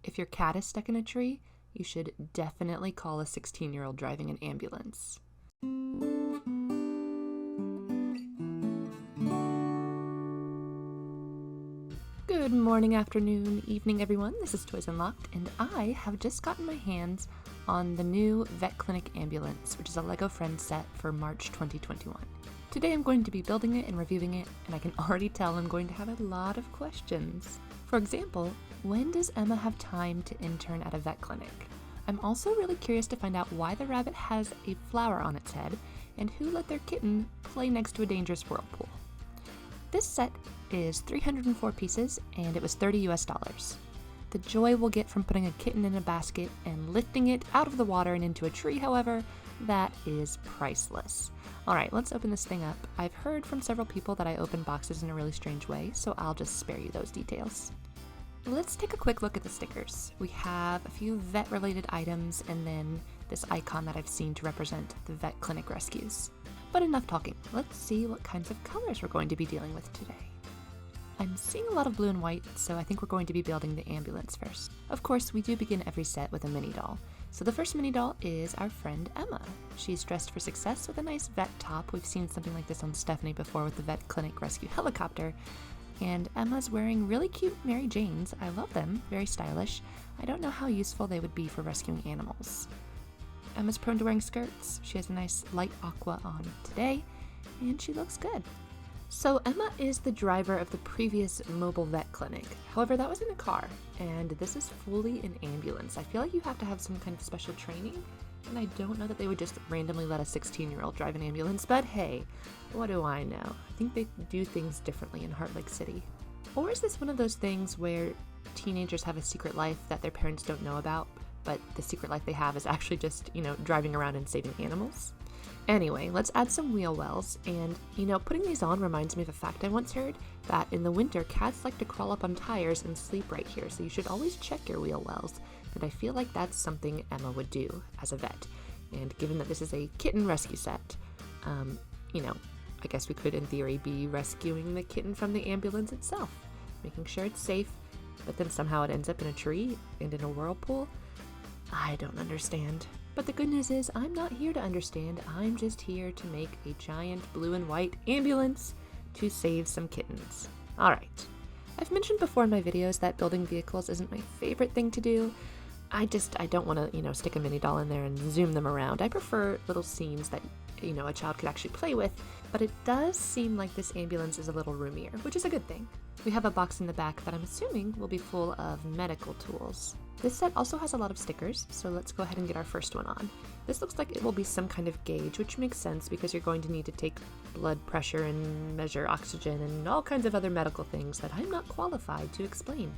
If your cat is stuck in a tree, you should definitely call a 16-year-old driving an ambulance. Good morning, afternoon, evening, everyone. This is Toys Unlocked, and I have just gotten my hands on the new Vet Clinic ambulance, which is a LEGO Friends set for March 2021. Today I'm going to be building it and reviewing it, and I can already tell I'm going to have a lot of questions. For example, when does Emma have time to intern at a vet clinic? I'm also really curious to find out why the rabbit has a flower on its head, and who let their kitten play next to a dangerous whirlpool. This set is 304 pieces, and it was $30 US. The joy we'll get from putting a kitten in a basket and lifting it out of the water and into a tree, however, that is priceless. Alright, let's open this thing up. I've heard from several people that I open boxes in a really strange way, so I'll just spare you those details. Let's take a quick look at the stickers. We have a few vet-related items and then this icon that I've seen to represent the vet clinic rescues. But enough talking. Let's see what kinds of colors we're going to be dealing with today. I'm seeing a lot of blue and white, so I think we're going to be building the ambulance first. Of course, we do begin every set with a mini doll. So the first mini doll is our friend Emma. She's dressed for success with a nice vet top. We've seen something like this on Stephanie before with the vet clinic rescue helicopter. And Emma's wearing really cute Mary Janes. I love them, very stylish. I don't know how useful they would be for rescuing animals. Emma's prone to wearing skirts. She has a nice light aqua on today, and she looks good. So Emma is the driver of the previous mobile vet clinic. However, that was in a car, and this is fully an ambulance. I feel like you have to have some kind of special training, and I don't know that they would just randomly let a 16-year-old drive an ambulance, but hey, what do I know? I think they do things differently in Heart Lake City. Or is this one of those things where teenagers have a secret life that their parents don't know about, but the secret life they have is actually just, driving around and saving animals? Anyway, let's add some wheel wells, and, putting these on reminds me of a fact I once heard, that in the winter, cats like to crawl up on tires and sleep right here, so you should always check your wheel wells, and I feel like that's something Emma would do as a vet. And given that this is a kitten rescue set, I guess we could, in theory, be rescuing the kitten from the ambulance itself, making sure it's safe, but then somehow it ends up in a tree and in a whirlpool. I don't understand. But the good news is I'm not here to understand. I'm just here to make a giant blue and white ambulance to save some kittens. Alright. I've mentioned before in my videos that building vehicles isn't my favorite thing to do. I don't want to, stick a mini doll in there and zoom them around. I prefer little scenes that, a child could actually play with, but it does seem like this ambulance is a little roomier, which is a good thing. We have a box in the back that I'm assuming will be full of medical tools. This set also has a lot of stickers, so let's go ahead and get our first one on. This looks like it will be some kind of gauge, which makes sense because you're going to need to take blood pressure and measure oxygen and all kinds of other medical things that I'm not qualified to explain.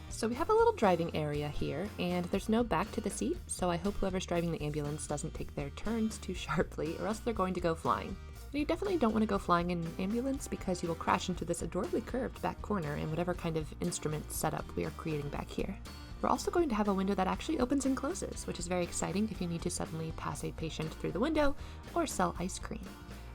So we have a little driving area here, and there's no back to the seat, so I hope whoever's driving the ambulance doesn't take their turns too sharply, or else they're going to go flying. And you definitely don't want to go flying in an ambulance because you will crash into this adorably curved back corner and whatever kind of instrument setup we are creating back here. We're also going to have a window that actually opens and closes, which is very exciting if you need to suddenly pass a patient through the window or sell ice cream.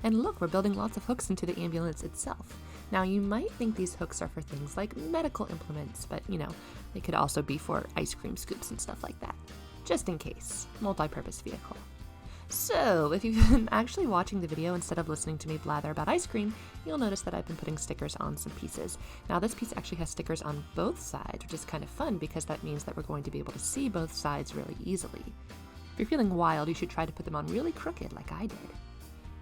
And look, we're building lots of hooks into the ambulance itself. Now, you might think these hooks are for things like medical implements, but they could also be for ice cream scoops and stuff like that. Just in case. Multi-purpose vehicle. So, if you've been actually watching the video instead of listening to me blather about ice cream, you'll notice that I've been putting stickers on some pieces. Now, this piece actually has stickers on both sides, which is kind of fun because that means that we're going to be able to see both sides really easily. If you're feeling wild, you should try to put them on really crooked like I did.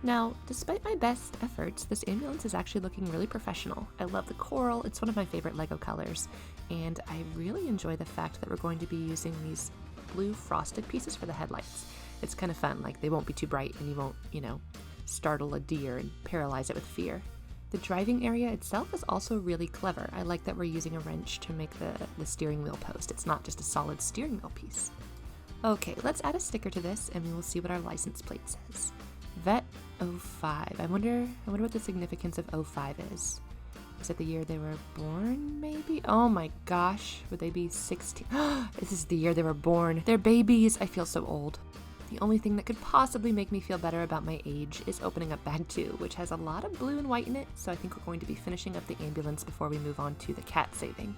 Now, despite my best efforts, this ambulance is actually looking really professional. I love the coral, it's one of my favorite LEGO colors, and I really enjoy the fact that we're going to be using these blue frosted pieces for the headlights. It's kind of fun, like they won't be too bright and you won't, startle a deer and paralyze it with fear. The driving area itself is also really clever. I like that we're using a wrench to make the steering wheel post. It's not just a solid steering wheel piece. Okay, let's add a sticker to this and we will see what our license plate says. Vet 05. I wonder what the significance of 05 is. Is it the year they were born, maybe? Oh my gosh, would they be 16? This is the year they were born. They're babies. I feel so old. The only thing that could possibly make me feel better about my age is opening up bag 2, which has a lot of blue and white in it, so I think we're going to be finishing up the ambulance before we move on to the cat saving.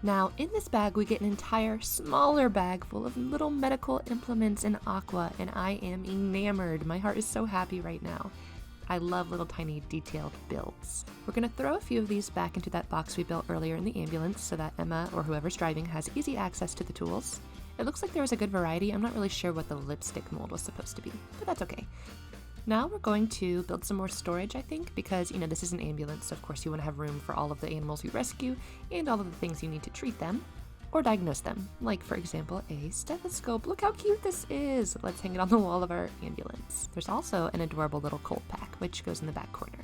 Now, in this bag, we get an entire smaller bag full of little medical implements in aqua, and I am enamored. My heart is so happy right now. I love little tiny detailed builds. We're gonna throw a few of these back into that box we built earlier in the ambulance so that Emma or whoever's driving has easy access to the tools. It looks like there was a good variety. I'm not really sure what the lipstick mold was supposed to be, but that's okay. Now we're going to build some more storage, I think, because, this is an ambulance, so of course you want to have room for all of the animals you rescue and all of the things you need to treat them or diagnose them. Like, for example, a stethoscope. Look how cute this is! Let's hang it on the wall of our ambulance. There's also an adorable little cold pack, which goes in the back corner.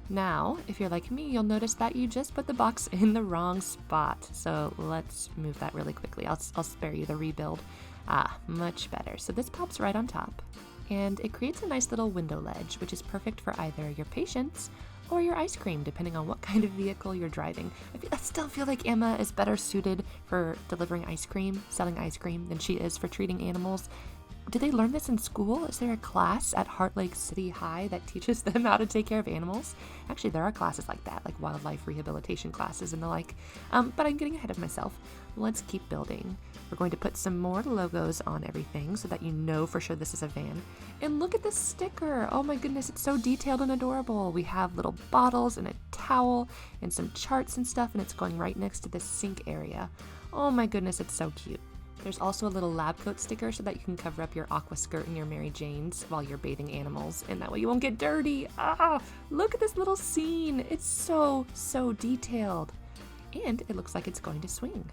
Now, if you're like me, you'll notice that you just put the box in the wrong spot. So let's move that really quickly. I'll spare you the rebuild. Much better. So this pops right on top. And it creates a nice little window ledge, which is perfect for either your patients or your ice cream, depending on what kind of vehicle you're driving. I still feel like Emma is better suited for delivering ice cream, selling ice cream, than she is for treating animals. Do they learn this in school? Is there a class at Heart Lake City High that teaches them how to take care of animals? Actually, there are classes like that, like wildlife rehabilitation classes and the like. But I'm getting ahead of myself. Let's keep building. We're going to put some more logos on everything so that you know for sure this is a van. And look at this sticker. Oh my goodness, it's so detailed and adorable. We have little bottles and a towel and some charts and stuff, and it's going right next to this sink area. Oh my goodness, it's so cute. There's also a little lab coat sticker so that you can cover up your aqua skirt and your Mary Janes while you're bathing animals, and that way you won't get dirty. Look at this little scene. It's so detailed. And it looks like it's going to swing.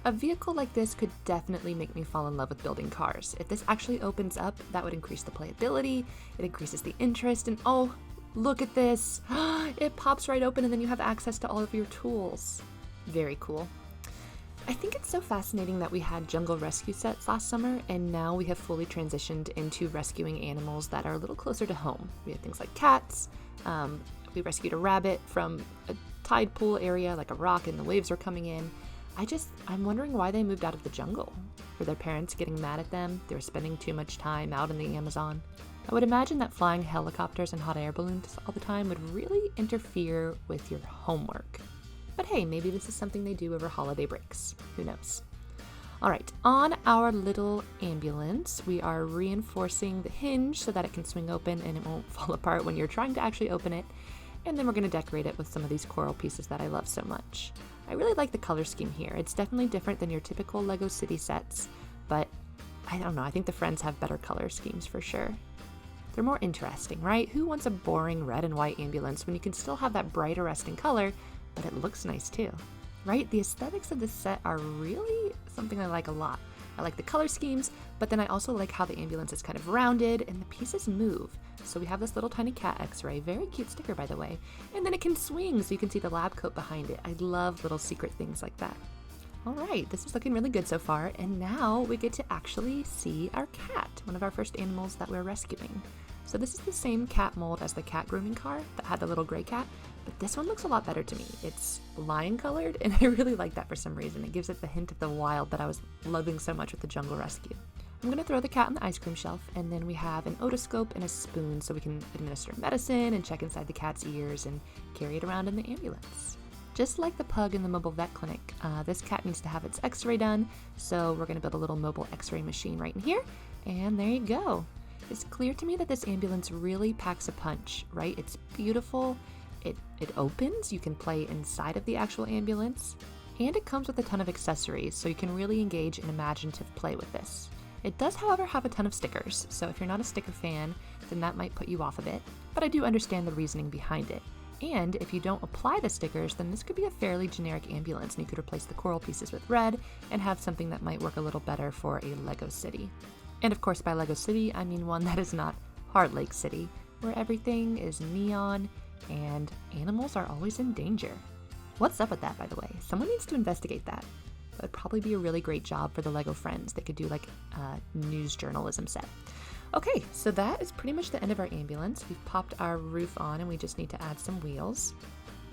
A vehicle like this could definitely make me fall in love with building cars. If this actually opens up, that would increase the playability, it increases the interest, and oh, look at this. It pops right open and then you have access to all of your tools. Very cool. I think it's so fascinating that we had jungle rescue sets last summer, and now we have fully transitioned into rescuing animals that are a little closer to home. We have things like cats. We rescued a rabbit from a tide pool area, like a rock, and the waves were coming in. I'm wondering why they moved out of the jungle. Were their parents getting mad at them? They were spending too much time out in the Amazon. I would imagine that flying helicopters and hot air balloons all the time would really interfere with your homework. But hey, maybe this is something they do over holiday breaks. Who knows? All right, on our little ambulance, we are reinforcing the hinge so that it can swing open and it won't fall apart when you're trying to actually open it. And then we're going to decorate it with some of these coral pieces that I love so much. I really like the color scheme here. It's definitely different than your typical Lego City sets, but I don't know, I think the Friends have better color schemes for sure. They're more interesting, right? Who wants a boring red and white ambulance when you can still have that bright arresting color, but it looks nice too, right? The aesthetics of this set are really something I like a lot. I like the color schemes, but then I also like how the ambulance is kind of rounded and the pieces move. So we have this little tiny cat x-ray, very cute sticker by the way, and then it can swing so you can see the lab coat behind it. I love little secret things like that. All right, this is looking really good so far, and now we get to actually see our cat, one of our first animals that we're rescuing. So this is the same cat mold as the cat grooming car that had the little gray cat, but this one looks a lot better to me. It's lion colored, and I really like that for some reason. It gives it the hint of the wild that I was loving so much with the jungle rescue. I'm gonna throw the cat on the ice cream shelf, and then we have an otoscope and a spoon so we can administer medicine and check inside the cat's ears and carry it around in the ambulance. Just like the pug in the mobile vet clinic, this cat needs to have its x-ray done, so we're gonna build a little mobile x-ray machine right in here, and there you go. It's clear to me that this ambulance really packs a punch, right? It's beautiful, it opens, you can play inside of the actual ambulance, and it comes with a ton of accessories, so you can really engage in imaginative play with this. It does, however, have a ton of stickers, so if you're not a sticker fan, then that might put you off a bit, but I do understand the reasoning behind it. And if you don't apply the stickers, then this could be a fairly generic ambulance, and you could replace the coral pieces with red and have something that might work a little better for a Lego City. And of course, by Lego City, I mean one that is not Heart Lake City, where everything is neon and animals are always in danger. What's up with that, by the way? Someone needs to investigate that. That would probably be a really great job for the Lego Friends. They could do like a news journalism set. Okay, so that is pretty much the end of our ambulance. We've popped our roof on and we just need to add some wheels.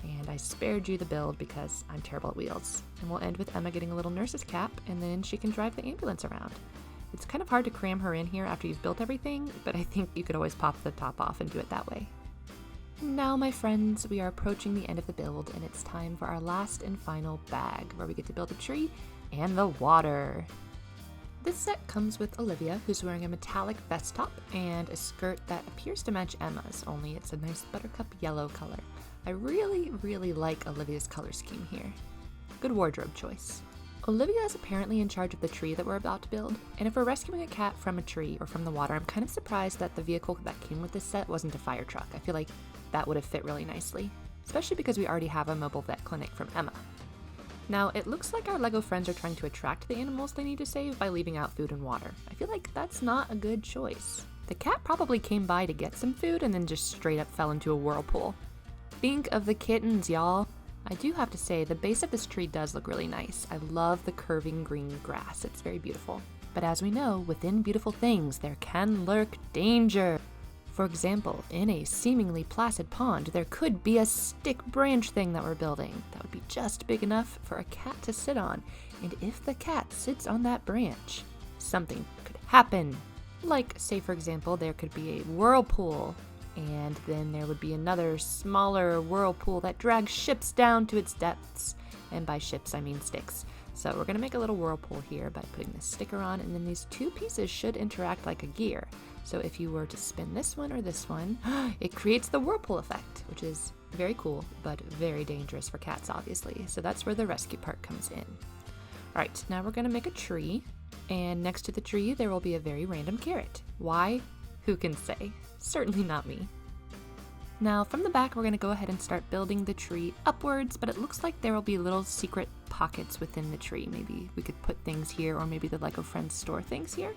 And I spared you the build because I'm terrible at wheels. And we'll end with Emma getting a little nurse's cap, and then she can drive the ambulance around. It's kind of hard to cram her in here after you've built everything, but I think you could always pop the top off and do it that way. Now, my friends, we are approaching the end of the build, and it's time for our last and final bag, where we get to build a tree and the water. This set comes with Olivia, who's wearing a metallic vest top and a skirt that appears to match Emma's, only it's a nice buttercup yellow color. I really like Olivia's color scheme here. Good wardrobe choice. Olivia is apparently in charge of the tree that we're about to build, and if we're rescuing a cat from a tree or from the water, I'm kind of surprised that the vehicle that came with this set wasn't a fire truck. I feel like that would have fit really nicely, especially because we already have a mobile vet clinic from Emma. Now, it looks like our LEGO friends are trying to attract the animals they need to save by leaving out food and water. I feel like that's not a good choice. The cat probably came by to get some food and then just straight up fell into a whirlpool. Think of the kittens, y'all. I do have to say, the base of this tree does look really nice. I love the curving green grass. It's very beautiful. But as we know, within beautiful things, there can lurk danger. For example, in a seemingly placid pond, there could be a stick branch thing that we're building that would be just big enough for a cat to sit on. And if the cat sits on that branch, something could happen. Like, say for example, there could be a whirlpool, and then there would be another smaller whirlpool that drags ships down to its depths. And by ships, I mean sticks. So we're gonna make a little whirlpool here by putting this sticker on, and then these two pieces should interact like a gear. So if you were to spin this one or this one, it creates the whirlpool effect, which is very cool, but very dangerous for cats, obviously. So that's where the rescue part comes in. All right, now we're gonna make a tree, and next to the tree, there will be a very random carrot. Why? Who can say? Certainly not me. Now, from the back, we're gonna go ahead and start building the tree upwards, but it looks like there will be little secret pockets within the tree. Maybe we could put things here, or maybe the LEGO Friends store things here.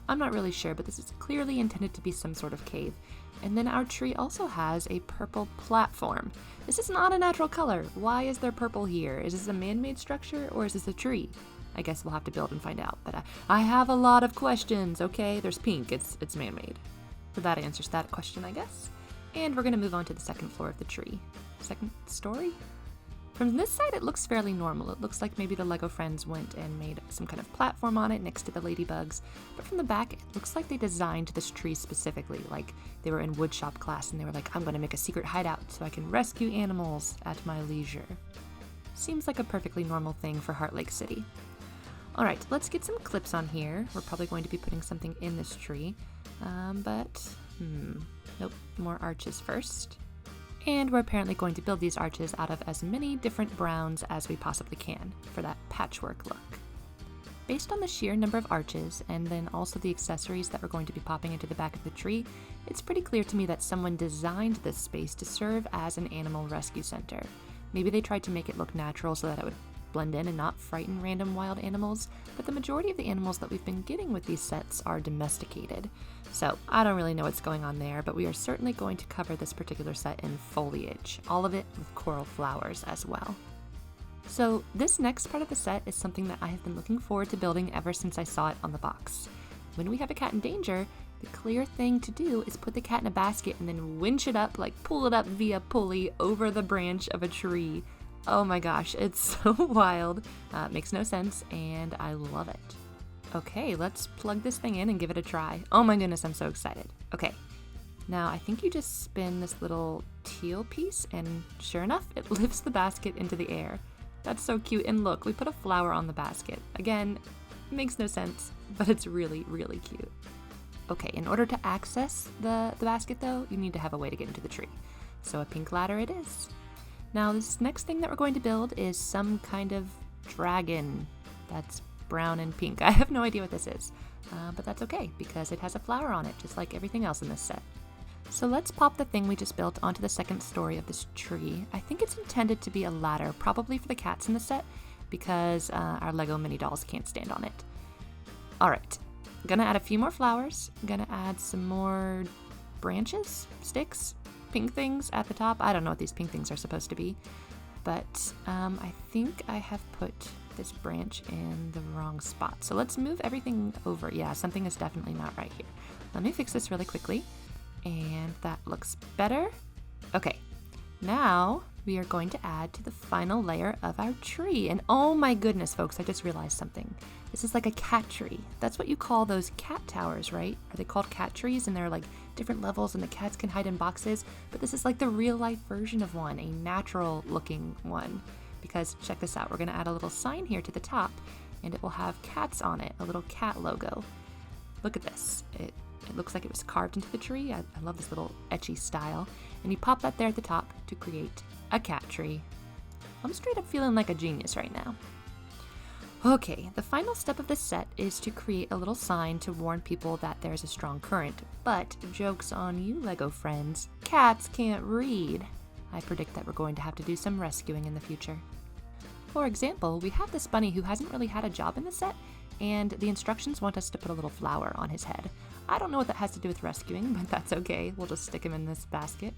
I'm not really sure, but this is clearly intended to be some sort of cave. And then our tree also has a purple platform. This is not a natural color. Why is there purple here? Is this a man-made structure, or is this a tree? I guess we'll have to build and find out, but I have a lot of questions, okay? There's pink, it's man-made. So that answers that question, I guess. And we're gonna move on to the second floor of the tree. Second story? From this side, it looks fairly normal. It looks like maybe the LEGO Friends went and made some kind of platform on it next to the ladybugs. But from the back, it looks like they designed this tree specifically, like they were in woodshop class and they were like, I'm gonna make a secret hideout so I can rescue animals at my leisure. Seems like a perfectly normal thing for Heart Lake City. All right, let's get some clips on here. We're probably going to be putting something in this tree, nope, more arches first. And we're apparently going to build these arches out of as many different browns as we possibly can for that patchwork look. Based on the sheer number of arches, and then also the accessories that we're going to be popping into the back of the tree, it's pretty clear to me that someone designed this space to serve as an animal rescue center. Maybe they tried to make it look natural so that it would blend in and not frighten random wild animals, but the majority of the animals that we've been getting with these sets are domesticated. So I don't really know what's going on there, but we are certainly going to cover this particular set in foliage, all of it with coral flowers as well. So this next part of the set is something that I have been looking forward to building ever since I saw it on the box. When we have a cat in danger, the clear thing to do is put the cat in a basket and then winch it up, like pull it up via pulley over the branch of a tree. Oh my gosh, it's so wild. Makes no sense, and I love it. Okay, let's plug this thing in and give it a try. Oh my goodness, I'm so excited. Okay, now I think you just spin this little teal piece, and sure enough, it lifts the basket into the air. That's so cute, and look, we put a flower on the basket. Again, makes no sense, but it's really cute. Okay, in order to access the basket though, you need to have a way to get into the tree. So a pink ladder it is. Now this next thing that we're going to build is some kind of dragon that's brown and pink. I have no idea what this is, but that's okay because it has a flower on it, just like everything else in this set. So let's pop the thing we just built onto the second story of this tree. I think it's intended to be a ladder, probably for the cats in the set, because our Lego mini dolls can't stand on it. All right, gonna add a few more flowers, gonna add some more branches, sticks, pink things at the top. I don't know what these pink things are supposed to be, but I think I have put this branch in the wrong spot. So let's move everything over. Yeah, something is definitely not right here. Let me fix this really quickly, and that looks better. Okay, now we are going to add to the final layer of our tree. And oh my goodness, folks, I just realized something. This is like a cat tree. That's what you call those cat towers, right? Are they called cat trees? And they're like different levels and the cats can hide in boxes. But this is like the real life version of one, a natural looking one. Because check this out, we're gonna add a little sign here to the top and it will have cats on it, a little cat logo. Look at this. It looks like it was carved into the tree. I love this little etchy style. And you pop that there at the top to create a cat tree. I'm straight up feeling like a genius right now. Okay, the final step of this set is to create a little sign to warn people that there's a strong current. But joke's on you, Lego friends. Cats can't read. I predict that we're going to have to do some rescuing in the future. For example, we have this bunny who hasn't really had a job in the set, and the instructions want us to put a little flower on his head. I don't know what that has to do with rescuing, but that's okay. We'll just stick him in this basket.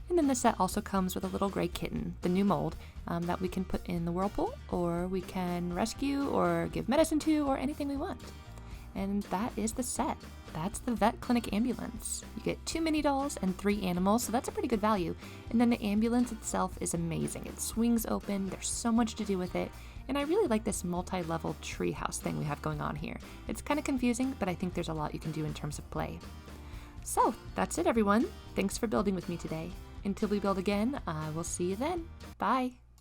And then the set also comes with a little gray kitten, the new mold, that we can put in the whirlpool, or we can rescue, or give medicine to, or anything we want. And that is the set. That's the Vet Clinic ambulance. You get 2 mini dolls and 3 animals, so that's a pretty good value. And then the ambulance itself is amazing. It swings open, there's so much to do with it, and I really like this multi-level treehouse thing we have going on here. It's kind of confusing, but I think there's a lot you can do in terms of play. So, that's it everyone. Thanks for building with me today. Until we build again, I will see you then. Bye!